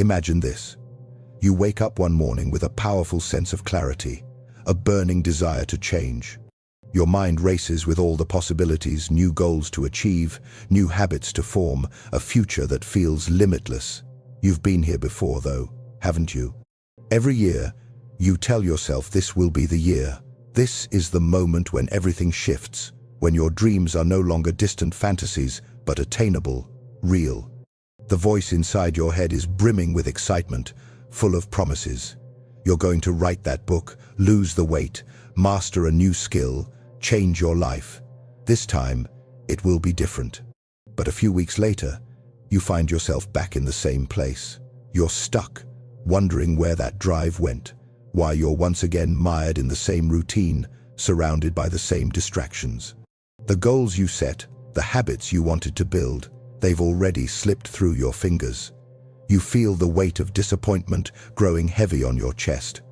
Imagine this. You wake up one morning with a powerful sense of clarity, a burning desire to change. Your mind races with all the possibilities, new goals to achieve, new habits to form, a future that feels limitless. You've been here before, though, haven't you? Every year, you tell yourself this will be the year. This is the moment when everything shifts, when your dreams are no longer distant fantasies, but attainable, real. The voice inside your head is brimming with excitement, full of promises. You're going to write that book, lose the weight, master a new skill, change your life. This time, it will be different. But a few weeks later, you find yourself back in the same place. You're stuck, wondering where that drive went, why you're once again mired in the same routine, surrounded by the same distractions. The goals you set, the habits you wanted to build, they've already slipped through your fingers. You feel the weight of disappointment growing heavy on your chest.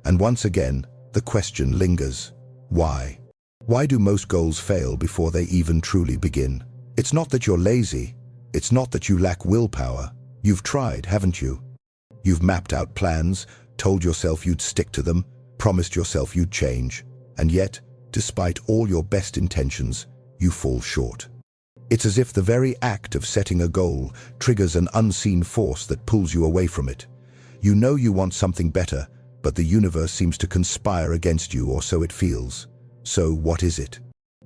And once again, the question lingers. Why? Why do most goals fail before they even truly begin? It's not that you're lazy. It's not that you lack willpower. You've tried, haven't you? You've mapped out plans, told yourself you'd stick to them, promised yourself you'd change. And yet, despite all your best intentions, you fall short. It's as if the very act of setting a goal triggers an unseen force that pulls you away from it. You know you want something better, but the universe seems to conspire against you, or so it feels. So what is it?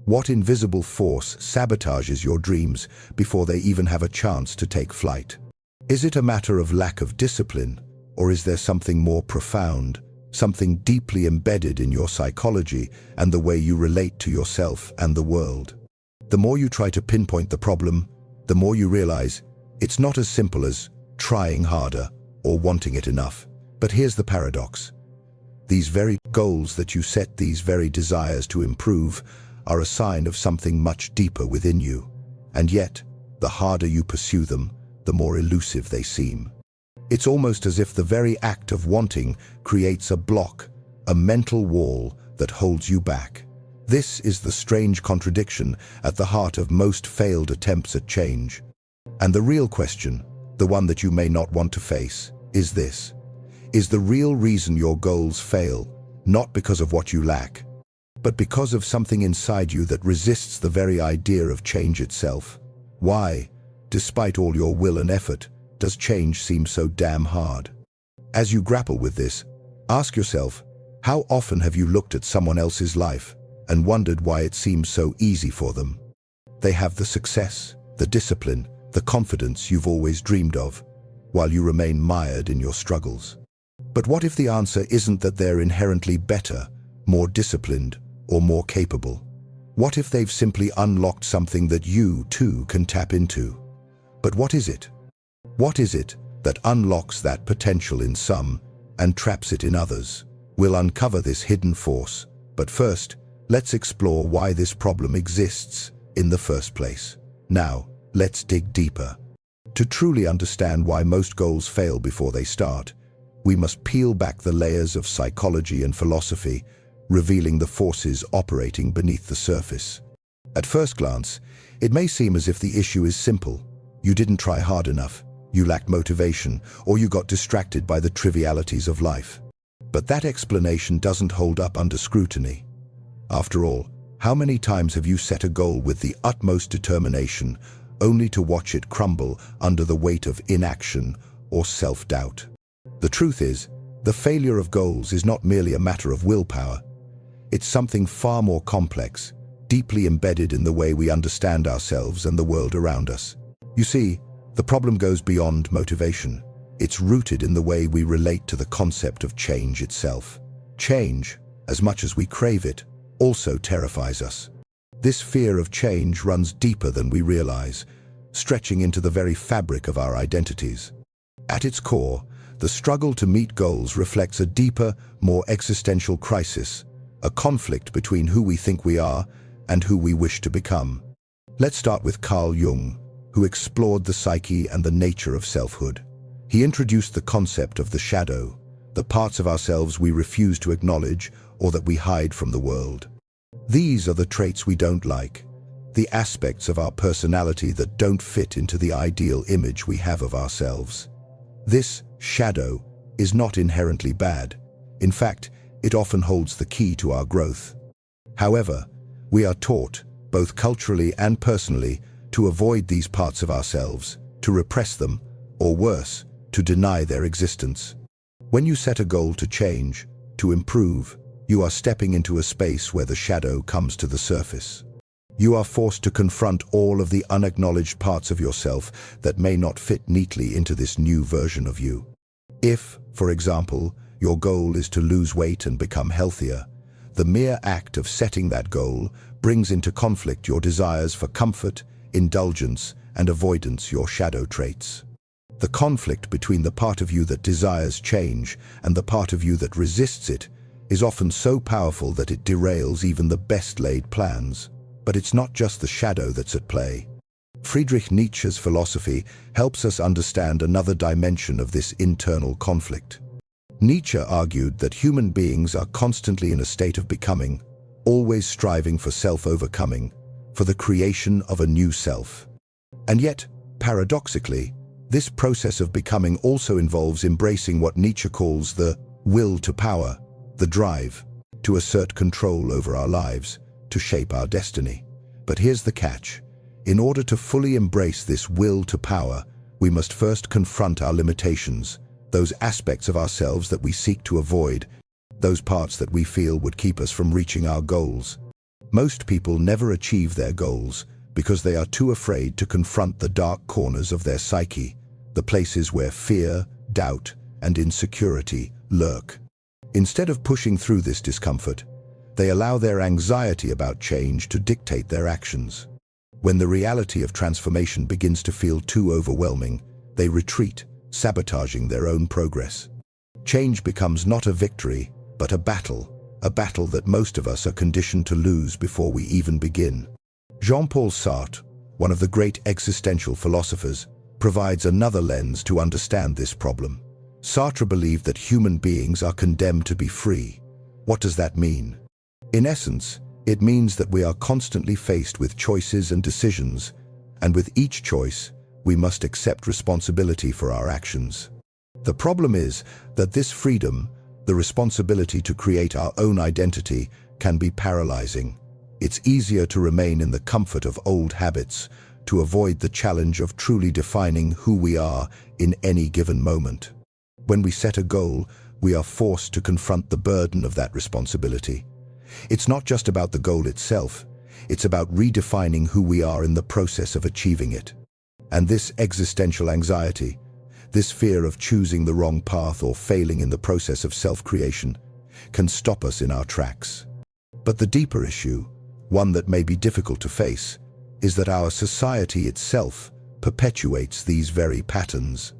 What invisible force sabotages your dreams before they even have a chance to take flight? Is it a matter of lack of discipline, or is there something more profound, something deeply embedded in your psychology and the way you relate to yourself and the world? The more you try to pinpoint the problem, the more you realize it's not as simple as trying harder or wanting it enough. But here's the paradox. These very goals that you set, these very desires to improve, are a sign of something much deeper within you. And yet, the harder you pursue them, the more elusive they seem. It's almost as if the very act of wanting creates a block, a mental wall that holds you back. This is the strange contradiction at the heart of most failed attempts at change. And the real question, the one that you may not want to face, is this. Is the real reason your goals fail not because of what you lack, but because of something inside you that resists the very idea of change itself? Why, despite all your will and effort, does change seem so damn hard? As you grapple with this, ask yourself, how often have you looked at someone else's life and wondered why it seems so easy for them? They have the success, the discipline, the confidence you've always dreamed of, while you remain mired in your struggles. But what if the answer isn't that they're inherently better, more disciplined, or more capable? What if they've simply unlocked something that you, too, can tap into? But what is it? What is it that unlocks that potential in some and traps it in others? We'll uncover this hidden force, but first, let's explore why this problem exists in the first place. Now, let's dig deeper. To truly understand why most goals fail before they start, we must peel back the layers of psychology and philosophy, revealing the forces operating beneath the surface. At first glance, it may seem as if the issue is simple. You didn't try hard enough, you lacked motivation, or you got distracted by the trivialities of life. But that explanation doesn't hold up under scrutiny. After all, how many times have you set a goal with the utmost determination, only to watch it crumble under the weight of inaction or self-doubt? The truth is, the failure of goals is not merely a matter of willpower. It's something far more complex, deeply embedded in the way we understand ourselves and the world around us. You see, the problem goes beyond motivation. It's rooted in the way we relate to the concept of change itself. Change, as much as we crave it, also terrifies us. This fear of change runs deeper than we realize, stretching into the very fabric of our identities. At its core, the struggle to meet goals reflects a deeper, more existential crisis, a conflict between who we think we are and who we wish to become. Let's start with Carl Jung, who explored the psyche and the nature of selfhood. He introduced the concept of the shadow, the parts of ourselves we refuse to acknowledge or that we hide from the world. These are the traits we don't like, the aspects of our personality that don't fit into the ideal image we have of ourselves. This shadow, is not inherently bad. In fact, it often holds the key to our growth. However, we are taught, both culturally and personally, to avoid these parts of ourselves, to repress them, or worse, to deny their existence. When you set a goal to change, to improve, you are stepping into a space where the shadow comes to the surface. You are forced to confront all of the unacknowledged parts of yourself that may not fit neatly into this new version of you. If, for example, your goal is to lose weight and become healthier, the mere act of setting that goal brings into conflict your desires for comfort, indulgence, and avoidance, your shadow traits. The conflict between the part of you that desires change and the part of you that resists it is often so powerful that it derails even the best-laid plans. But it's not just the shadow that's at play. Friedrich Nietzsche's philosophy helps us understand another dimension of this internal conflict. Nietzsche argued that human beings are constantly in a state of becoming, always striving for self-overcoming, for the creation of a new self. And yet, paradoxically, this process of becoming also involves embracing what Nietzsche calls the will to power, the drive to assert control over our lives, to shape our destiny. But here's the catch. In order to fully embrace this will to power, we must first confront our limitations, those aspects of ourselves that we seek to avoid, those parts that we feel would keep us from reaching our goals. Most people never achieve their goals because they are too afraid to confront the dark corners of their psyche, the places where fear, doubt, and insecurity lurk. Instead of pushing through this discomfort, they allow their anxiety about change to dictate their actions. When the reality of transformation begins to feel too overwhelming, they retreat, sabotaging their own progress. Change becomes not a victory, but a battle that most of us are conditioned to lose before we even begin. Jean-Paul Sartre, one of the great existential philosophers, provides another lens to understand this problem. Sartre believed that human beings are condemned to be free. What does that mean? In essence, it means that we are constantly faced with choices and decisions, and with each choice, we must accept responsibility for our actions. The problem is that this freedom, the responsibility to create our own identity, can be paralyzing. It's easier to remain in the comfort of old habits, to avoid the challenge of truly defining who we are in any given moment. When we set a goal, we are forced to confront the burden of that responsibility. It's not just about the goal itself, it's about redefining who we are in the process of achieving it. And this existential anxiety, this fear of choosing the wrong path or failing in the process of self-creation, can stop us in our tracks. But the deeper issue, one that may be difficult to face, is that our society itself perpetuates these very patterns.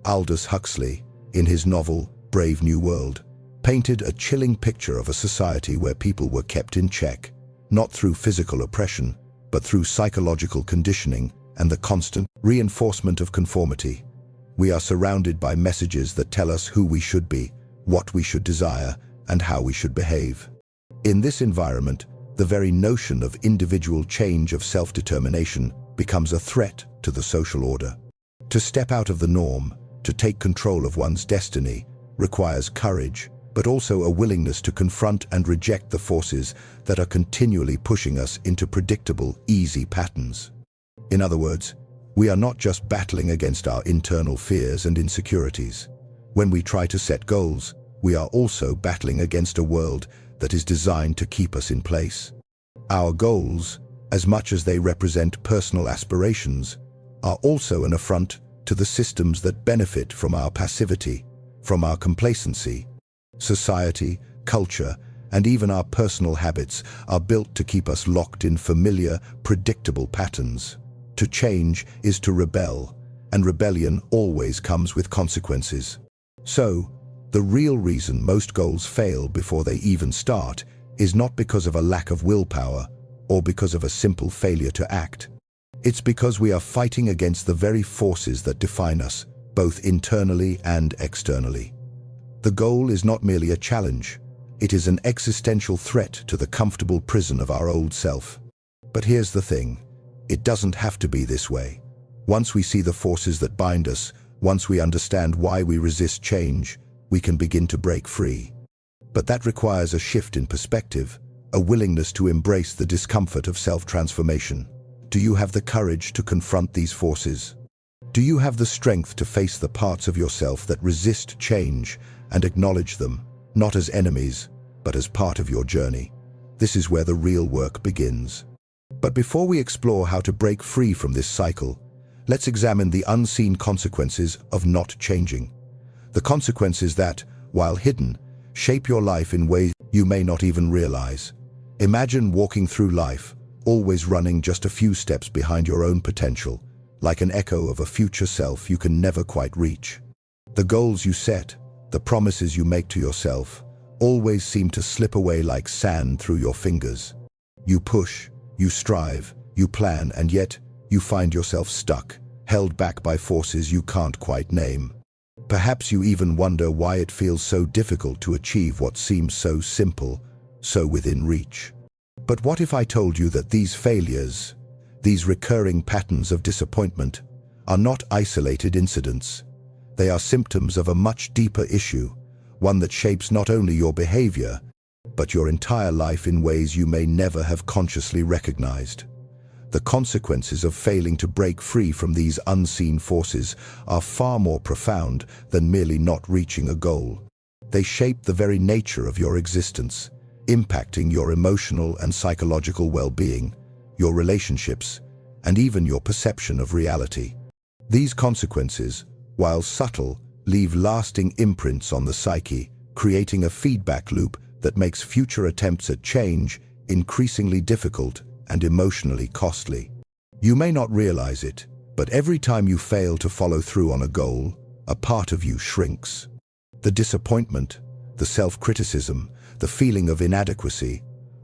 Aldous Huxley, in his novel Brave New World, painted a chilling picture of a society where people were kept in check, not through physical oppression, but through psychological conditioning and the constant reinforcement of conformity. We are surrounded by messages that tell us who we should be, what we should desire, and how we should behave. In this environment, the very notion of individual change, of self-determination, becomes a threat to the social order. To step out of the norm, to take control of one's destiny, requires courage, but also a willingness to confront and reject the forces that are continually pushing us into predictable, easy patterns. In other words, we are not just battling against our internal fears and insecurities. When we try to set goals, we are also battling against a world that is designed to keep us in place. Our goals, as much as they represent personal aspirations, are also an affront to the systems that benefit from our passivity, from our complacency. Society, culture, and even our personal habits are built to keep us locked in familiar, predictable patterns. To change is to rebel, and rebellion always comes with consequences. So, the real reason most goals fail before they even start is not because of a lack of willpower or because of a simple failure to act. It's because we are fighting against the very forces that define us, both internally and externally. The goal is not merely a challenge, it is an existential threat to the comfortable prison of our old self. But here's the thing, it doesn't have to be this way. Once we see the forces that bind us, Once we understand why we resist change, we can begin to break free. But that requires a shift in perspective, a willingness to embrace the discomfort of self-transformation. Do you have the courage to confront these forces? Do you have the strength to face the parts of yourself that resist change and acknowledge them, not as enemies, but as part of your journey? This is where the real work begins. But before we explore how to break free from this cycle, let's examine the unseen consequences of not changing. The consequences that, while hidden, shape your life in ways you may not even realize. Imagine walking through life, always running just a few steps behind your own potential, like an echo of a future self you can never quite reach. The goals you set, the promises you make to yourself, always seem to slip away like sand through your fingers. You push, you strive, you plan, and yet you find yourself stuck, held back by forces you can't quite name. Perhaps you even wonder why it feels so difficult to achieve what seems so simple, so within reach. But what if I told you that these failures, these recurring patterns of disappointment, are not isolated incidents? They are symptoms of a much deeper issue, one that shapes not only your behavior, but your entire life in ways you may never have consciously recognized. The consequences of failing to break free from these unseen forces are far more profound than merely not reaching a goal. They shape the very nature of your existence, impacting your emotional and psychological well-being, your relationships, and even your perception of reality. These consequences, while subtle, leave lasting imprints on the psyche, creating a feedback loop that makes future attempts at change increasingly difficult and emotionally costly. You may not realize it, but every time you fail to follow through on a goal, a part of you shrinks. The disappointment, the self-criticism, the feeling of inadequacy,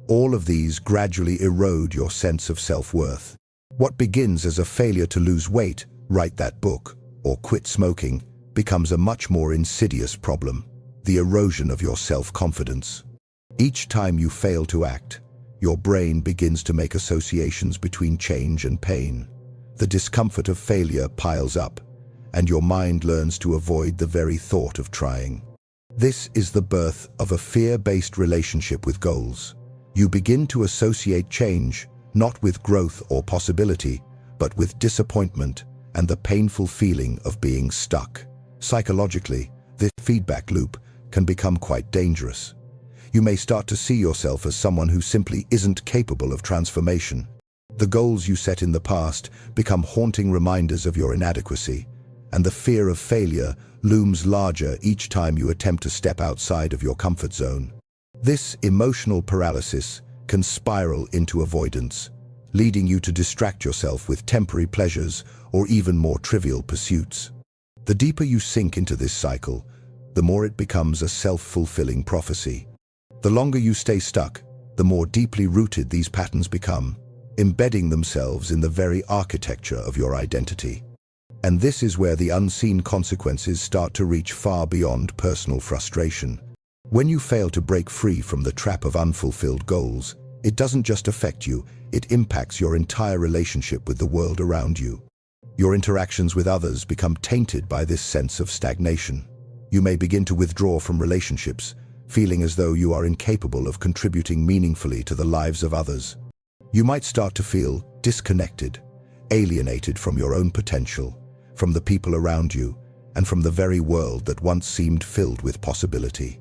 all of these gradually erode your sense of self-worth. What begins as a failure to lose weight, write that book, or quit smoking, becomes a much more insidious problem, the erosion of your self-confidence. Each time you fail to act, your brain begins to make associations between change and pain. The discomfort of failure piles up, and your mind learns to avoid the very thought of trying. This is the birth of a fear-based relationship with goals. You begin to associate change, not with growth or possibility, but with disappointment and the painful feeling of being stuck. Psychologically, this feedback loop can become quite dangerous. You may start to see yourself as someone who simply isn't capable of transformation. The goals you set in the past become haunting reminders of your inadequacy, and the fear of failure looms larger each time you attempt to step outside of your comfort zone. This emotional paralysis can spiral into avoidance, leading you to distract yourself with temporary pleasures or even more trivial pursuits. The deeper you sink into this cycle, the more it becomes a self-fulfilling prophecy. The longer you stay stuck, the more deeply rooted these patterns become, embedding themselves in the very architecture of your identity. And this is where the unseen consequences start to reach far beyond personal frustration. When you fail to break free from the trap of unfulfilled goals, it doesn't just affect you, it impacts your entire relationship with the world around you. Your interactions with others become tainted by this sense of stagnation. You may begin to withdraw from relationships, feeling as though you are incapable of contributing meaningfully to the lives of others. You might start to feel disconnected, alienated from your own potential, from the people around you, and from the very world that once seemed filled with possibility.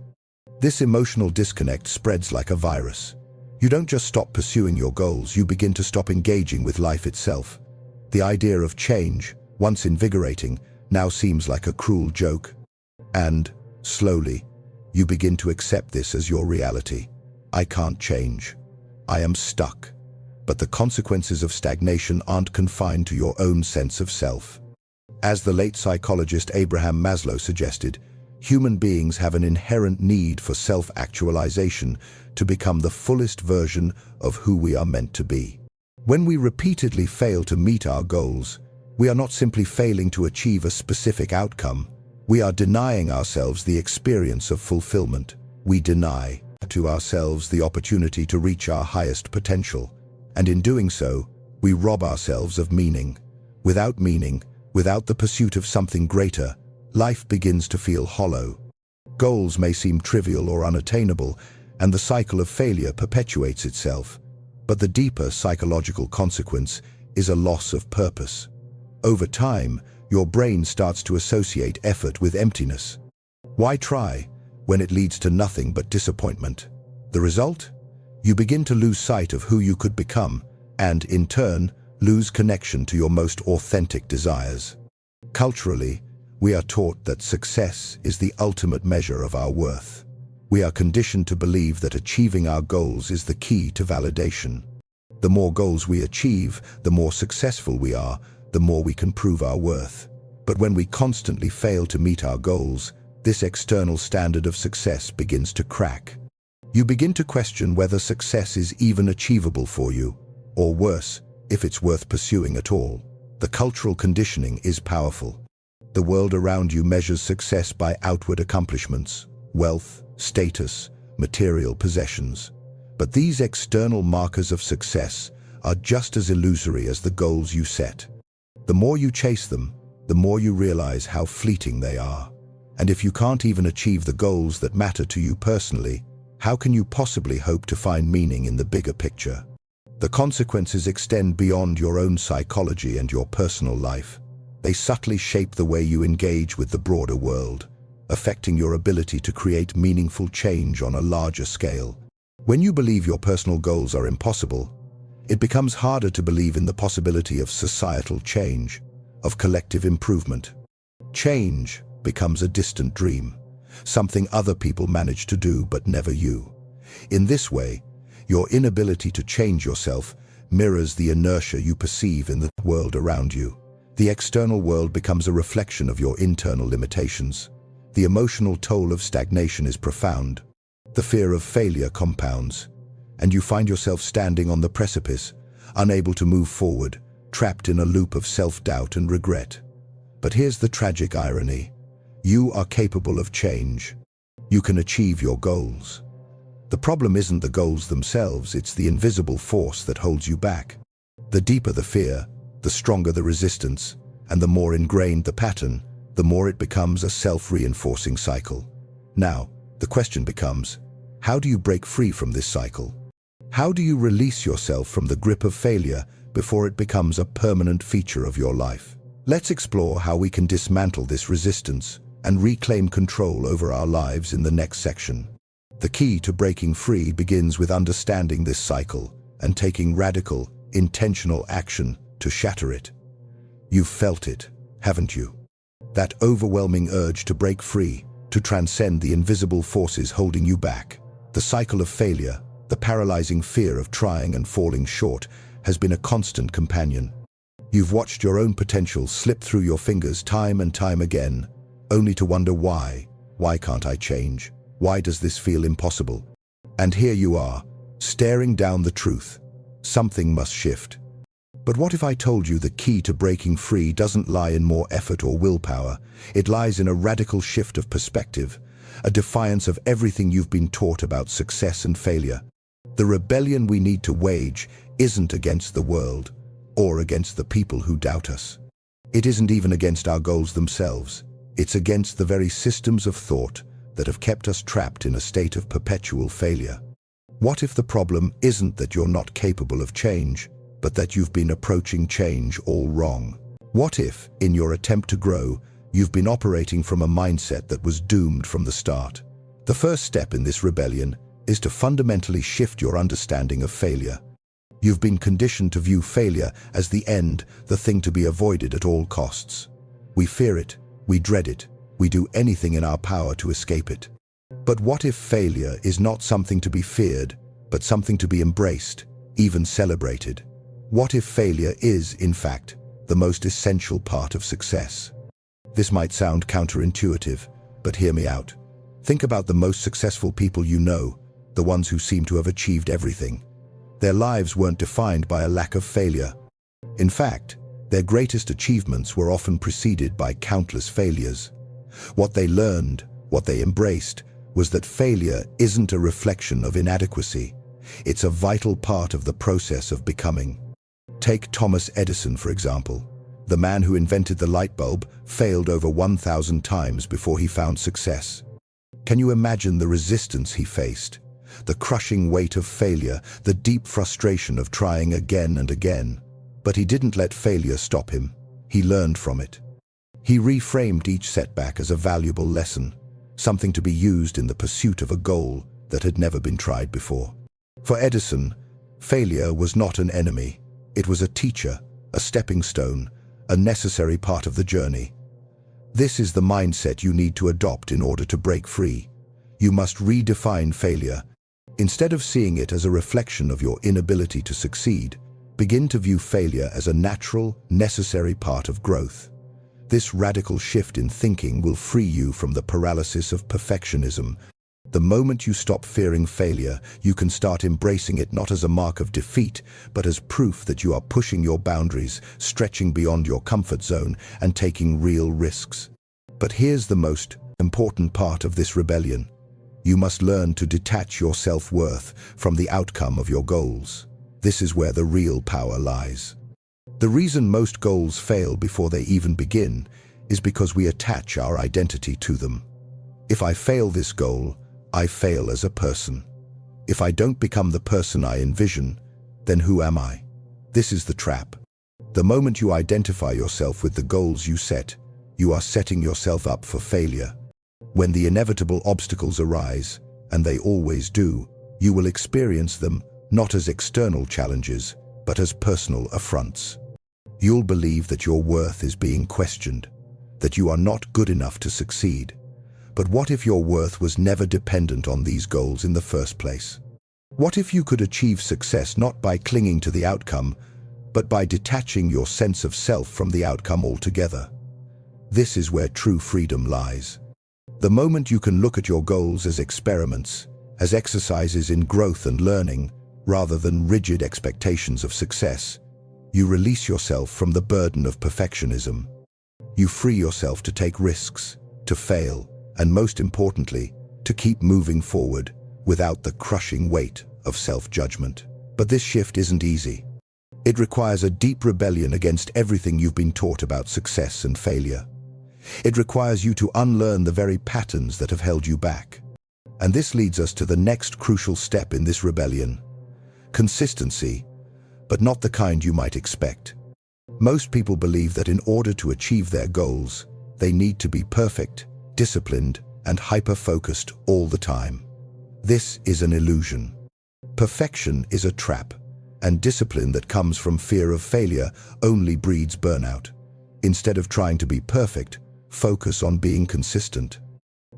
This emotional disconnect spreads like a virus. You don't just stop pursuing your goals, you begin to stop engaging with life itself. The idea of change, once invigorating, now seems like a cruel joke. And, slowly, you begin to accept this as your reality. I can't change. I am stuck. But the consequences of stagnation aren't confined to your own sense of self. As the late psychologist Abraham Maslow suggested, human beings have an inherent need for self-actualization to become the fullest version of who we are meant to be. When we repeatedly fail to meet our goals, we are not simply failing to achieve a specific outcome. We are denying ourselves the experience of fulfillment. We deny to ourselves the opportunity to reach our highest potential. And in doing so, we rob ourselves of meaning. Without meaning, Without the pursuit of something greater, life begins to feel hollow. Goals may seem trivial or unattainable, and the cycle of failure perpetuates itself. But the deeper psychological consequence is a loss of purpose. Over time, your brain starts to associate effort with emptiness. Why try when it leads to nothing but disappointment? The result? You begin to lose sight of who you could become, and, in turn, lose connection to your most authentic desires. Culturally, we are taught that success is the ultimate measure of our worth. We are conditioned to believe that achieving our goals is the key to validation. The more goals we achieve, the more successful we are, the more we can prove our worth. But when we constantly fail to meet our goals, this external standard of success begins to crack. You begin to question whether success is even achievable for you, or worse, if it's worth pursuing at all. The cultural conditioning is powerful. The world around you measures success by outward accomplishments, wealth, status, material possessions. But these external markers of success are just as illusory as the goals you set. The more you chase them, the more you realize how fleeting they are. And if you can't even achieve the goals that matter to you personally, how can you possibly hope to find meaning in the bigger picture? The consequences extend beyond your own psychology and your personal life. They subtly shape the way you engage with the broader world, affecting your ability to create meaningful change on a larger scale. When you believe your personal goals are impossible, it becomes harder to believe in the possibility of societal change, of collective improvement. Change becomes a distant dream, something other people manage to do but never you. In this way, your inability to change yourself mirrors the inertia you perceive in the world around you. The external world becomes a reflection of your internal limitations. The emotional toll of stagnation is profound. The fear of failure compounds, and you find yourself standing on the precipice, unable to move forward, trapped in a loop of self-doubt and regret. But here's the tragic irony. You are capable of change. You can achieve your goals. The problem isn't the goals themselves, it's the invisible force that holds you back. The deeper the fear, the stronger the resistance, and the more ingrained the pattern, the more it becomes a self-reinforcing cycle. Now, the question becomes, how do you break free from this cycle? How do you release yourself from the grip of failure before it becomes a permanent feature of your life? Let's explore how we can dismantle this resistance and reclaim control over our lives in the next section. The key to breaking free begins with understanding this cycle and taking radical, intentional action to shatter it. You've felt it, haven't you? That overwhelming urge to break free, to transcend the invisible forces holding you back. The cycle of failure, the paralyzing fear of trying and falling short, has been a constant companion. You've watched your own potential slip through your fingers time and time again, only to wonder why. Why can't I change? Why does this feel impossible? And here you are, staring down the truth. Something must shift. But what if I told you the key to breaking free doesn't lie in more effort or willpower? It lies in a radical shift of perspective, a defiance of everything you've been taught about success and failure. The rebellion we need to wage isn't against the world or against the people who doubt us. It isn't even against our goals themselves. It's against the very systems of thought that have kept us trapped in a state of perpetual failure. What if the problem isn't that you're not capable of change, but that you've been approaching change all wrong? What if, in your attempt to grow, you've been operating from a mindset that was doomed from the start? The first step in this rebellion is to fundamentally shift your understanding of failure. You've been conditioned to view failure as the end, the thing to be avoided at all costs. We fear it, we dread it, we do anything in our power to escape it. But what if failure is not something to be feared, but something to be embraced, even celebrated? What if failure is, in fact, the most essential part of success? This might sound counterintuitive, but hear me out. Think about the most successful people you know, the ones who seem to have achieved everything. Their lives weren't defined by a lack of failure. In fact, their greatest achievements were often preceded by countless failures. What they learned, what they embraced, was that failure isn't a reflection of inadequacy. It's a vital part of the process of becoming. Take Thomas Edison, for example. The man who invented the light bulb failed over 1,000 times before he found success. Can you imagine the resistance he faced? The crushing weight of failure, the deep frustration of trying again and again. But he didn't let failure stop him. He learned from it. He reframed each setback as a valuable lesson, something to be used in the pursuit of a goal that had never been tried before. For Edison, failure was not an enemy. It was a teacher, a stepping stone, a necessary part of the journey. This is the mindset you need to adopt in order to break free. You must redefine failure. Instead of seeing it as a reflection of your inability to succeed, begin to view failure as a natural, necessary part of growth. This radical shift in thinking will free you from the paralysis of perfectionism. The moment you stop fearing failure, you can start embracing it not as a mark of defeat, but as proof that you are pushing your boundaries, stretching beyond your comfort zone, and taking real risks. But here's the most important part of this rebellion. You must learn to detach your self-worth from the outcome of your goals. This is where the real power lies. The reason most goals fail before they even begin is because we attach our identity to them. If I fail this goal, I fail as a person. If I don't become the person I envision, then who am I? This is the trap. The moment you identify yourself with the goals you set, you are setting yourself up for failure. When the inevitable obstacles arise, and they always do, you will experience them not as external challenges, but as personal affronts. You'll believe that your worth is being questioned, that you are not good enough to succeed. But what if your worth was never dependent on these goals in the first place? What if you could achieve success not by clinging to the outcome, but by detaching your sense of self from the outcome altogether? This is where true freedom lies. The moment you can look at your goals as experiments, as exercises in growth and learning, rather than rigid expectations of success, you release yourself from the burden of perfectionism. You free yourself to take risks, to fail, and most importantly, to keep moving forward without the crushing weight of self-judgment. But this shift isn't easy. It requires a deep rebellion against everything you've been taught about success and failure. It requires you to unlearn the very patterns that have held you back. And this leads us to the next crucial step in this rebellion: consistency, but not the kind you might expect. Most people believe that in order to achieve their goals, they need to be perfect, disciplined, and hyper-focused all the time. This is an illusion. Perfection is a trap, and discipline that comes from fear of failure only breeds burnout. Instead of trying to be perfect, focus on being consistent.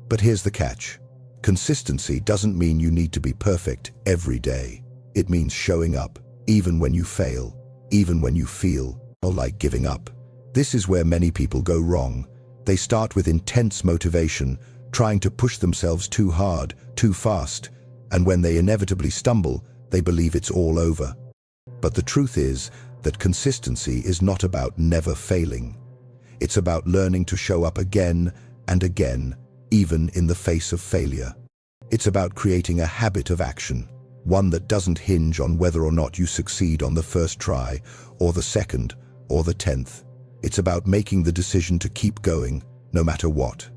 But here's the catch. Consistency doesn't mean you need to be perfect every day. It means showing up, even when you fail, even when you feel like giving up. This is where many people go wrong. They start with intense motivation, trying to push themselves too hard, too fast, and when they inevitably stumble, they believe it's all over. But the truth is that consistency is not about never failing. It's about learning to show up again and again, even in the face of failure. It's about creating a habit of action, one that doesn't hinge on whether or not you succeed on the first try, or the second, or the 10th. It's about making the decision to keep going, no matter what.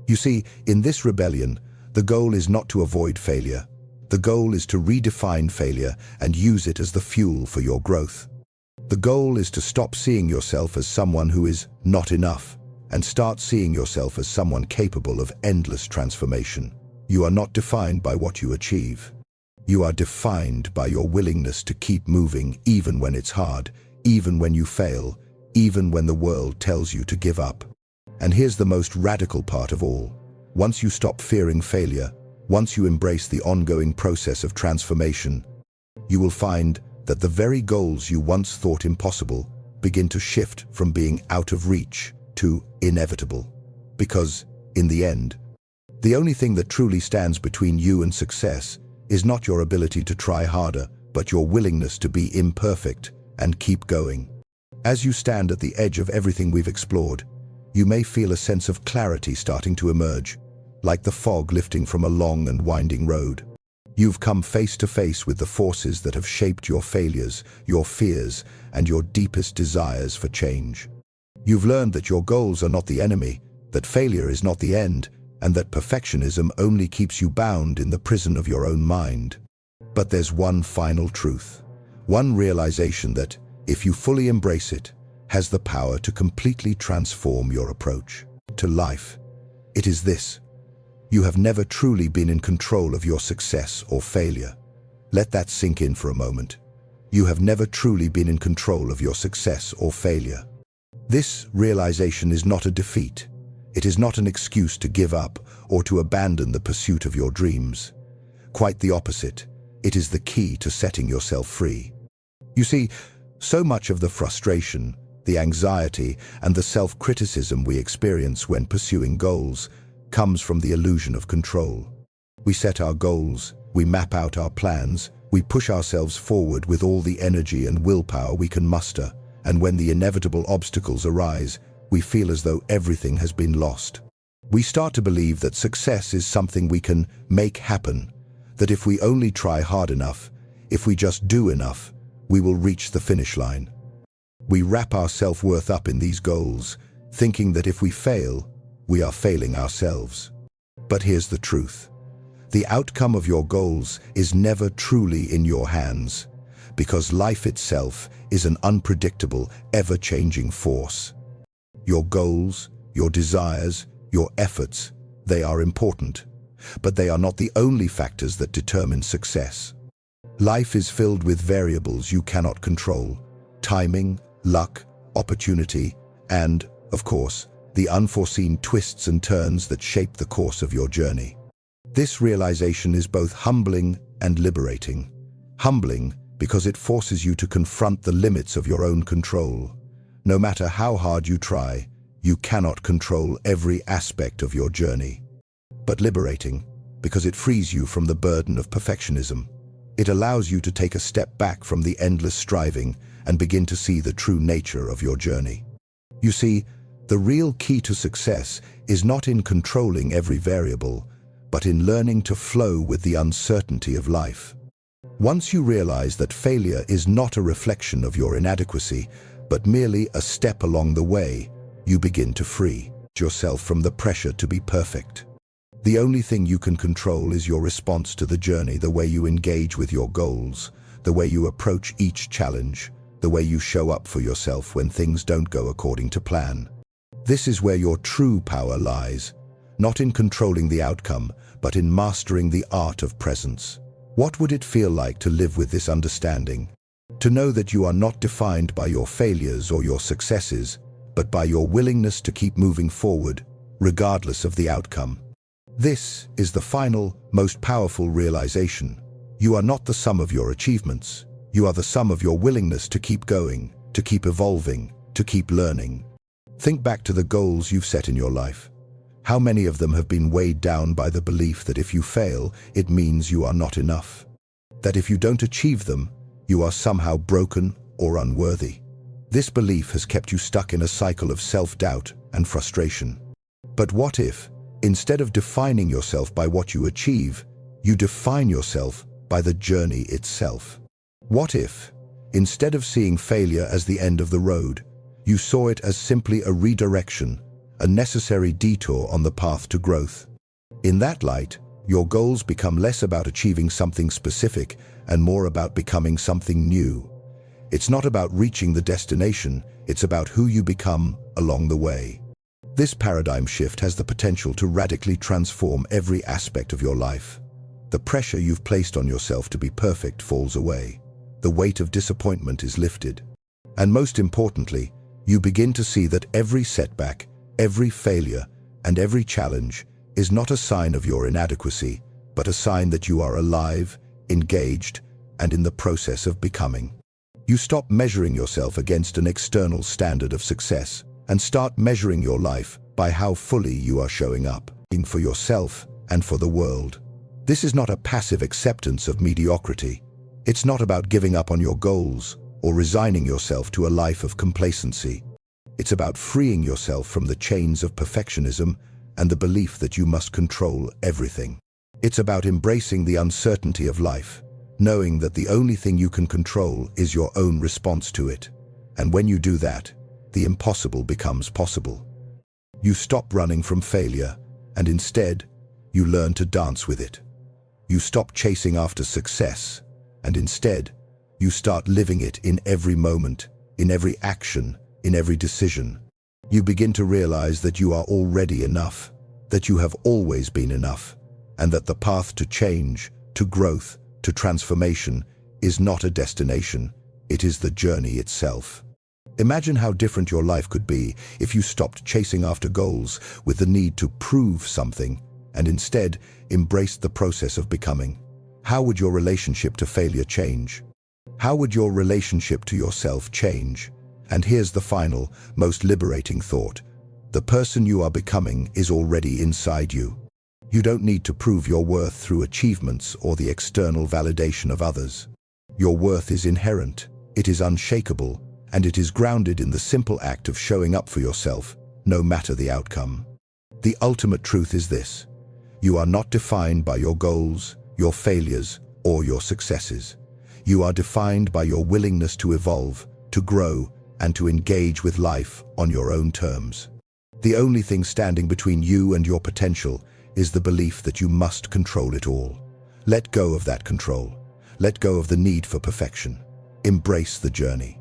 You see, in this rebellion, the goal is not to avoid failure. The goal is to redefine failure and use it as the fuel for your growth. The goal is to stop seeing yourself as someone who is not enough and start seeing yourself as someone capable of endless transformation. You are not defined by what you achieve. You are defined by your willingness to keep moving even when it's hard, even when you fail, even when the world tells you to give up. And here's the most radical part of all. Once you stop fearing failure, once you embrace the ongoing process of transformation, you will find that the very goals you once thought impossible begin to shift from being out of reach to inevitable. Because, in the end, the only thing that truly stands between you and success is not your ability to try harder, but your willingness to be imperfect and keep going. As you stand at the edge of everything we've explored, you may feel a sense of clarity starting to emerge, like the fog lifting from a long and winding road. You've come face to face with the forces that have shaped your failures, your fears, and your deepest desires for change. You've learned that your goals are not the enemy, that failure is not the end, and that perfectionism only keeps you bound in the prison of your own mind. But there's one final truth, one realization that, if you fully embrace it, has the power to completely transform your approach to life. It is this: you have never truly been in control of your success or failure. Let that sink in for a moment. You have never truly been in control of your success or failure. This realization is not a defeat. It is not an excuse to give up or to abandon the pursuit of your dreams. Quite the opposite. It is the key to setting yourself free. You see, so much of the frustration, the anxiety, and the self-criticism we experience when pursuing goals comes from the illusion of control. We set our goals, we map out our plans, we push ourselves forward with all the energy and willpower we can muster, and when the inevitable obstacles arise, we feel as though everything has been lost. We start to believe that success is something we can make happen, that if we only try hard enough, if we just do enough, we will reach the finish line. We wrap our self-worth up in these goals, thinking that if we fail, we are failing ourselves. But here's the truth. The outcome of your goals is never truly in your hands, because life itself is an unpredictable, ever-changing force. Your goals, your desires, your efforts, they are important, but they are not the only factors that determine success. Life is filled with variables you cannot control: timing, luck, opportunity, and, of course, the unforeseen twists and turns that shape the course of your journey. This realization is both humbling and liberating. Humbling because it forces you to confront the limits of your own control. No matter how hard you try, you cannot control every aspect of your journey. But liberating because it frees you from the burden of perfectionism. It allows you to take a step back from the endless striving and begin to see the true nature of your journey. You see, the real key to success is not in controlling every variable, but in learning to flow with the uncertainty of life. Once you realize that failure is not a reflection of your inadequacy, but merely a step along the way, you begin to free yourself from the pressure to be perfect. The only thing you can control is your response to the journey, the way you engage with your goals, the way you approach each challenge, the way you show up for yourself when things don't go according to plan. This is where your true power lies, not in controlling the outcome, but in mastering the art of presence. What would it feel like to live with this understanding? To know that you are not defined by your failures or your successes, but by your willingness to keep moving forward, regardless of the outcome. This is the final, most powerful realization. You are not the sum of your achievements. You are the sum of your willingness to keep going, to keep evolving, to keep learning. Think back to the goals you've set in your life. How many of them have been weighed down by the belief that if you fail, it means you are not enough? That if you don't achieve them, you are somehow broken or unworthy? This belief has kept you stuck in a cycle of self-doubt and frustration. But what if, instead of defining yourself by what you achieve, you define yourself by the journey itself? What if, instead of seeing failure as the end of the road, you saw it as simply a redirection, a necessary detour on the path to growth? In that light, your goals become less about achieving something specific and more about becoming something new. It's not about reaching the destination, it's about who you become along the way. This paradigm shift has the potential to radically transform every aspect of your life. The pressure you've placed on yourself to be perfect falls away. The weight of disappointment is lifted. And most importantly, you begin to see that every setback, every failure, and every challenge is not a sign of your inadequacy, but a sign that you are alive, engaged, and in the process of becoming. You stop measuring yourself against an external standard of success and start measuring your life by how fully you are showing up for yourself and for the world. This is not a passive acceptance of mediocrity. It's not about giving up on your goals or resigning yourself to a life of complacency. It's about freeing yourself from the chains of perfectionism and the belief that you must control everything. It's about embracing the uncertainty of life, knowing that the only thing you can control is your own response to it. And when you do that, the impossible becomes possible. You stop running from failure, and instead, you learn to dance with it. You stop chasing after success, and instead, you start living it in every moment, in every action, in every decision. You begin to realize that you are already enough, that you have always been enough, and that the path to change, to growth, to transformation is not a destination, it is the journey itself. Imagine how different your life could be if you stopped chasing after goals with the need to prove something and instead embraced the process of becoming. How would your relationship to failure change? How would your relationship to yourself change? And here's the final, most liberating thought. The person you are becoming is already inside you. You don't need to prove your worth through achievements or the external validation of others. Your worth is inherent, it is unshakable, and it is grounded in the simple act of showing up for yourself, no matter the outcome. The ultimate truth is this: you are not defined by your goals, your failures, or your successes. You are defined by your willingness to evolve, to grow, and to engage with life on your own terms. The only thing standing between you and your potential is the belief that you must control it all. Let go of that control. Let go of the need for perfection. Embrace the journey.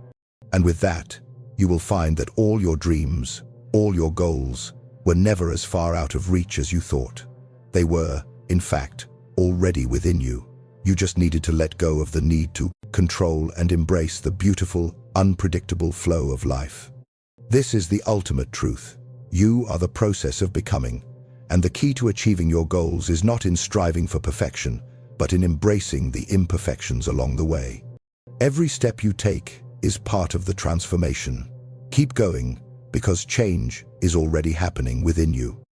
And with that, you will find that all your dreams, all your goals, were never as far out of reach as you thought. They were, in fact, already within you. You just needed to let go of the need to control and embrace the beautiful, unpredictable flow of life. This is the ultimate truth. You are the process of becoming, and the key to achieving your goals is not in striving for perfection, but in embracing the imperfections along the way. Every step you take is part of the transformation. Keep going, because change is already happening within you.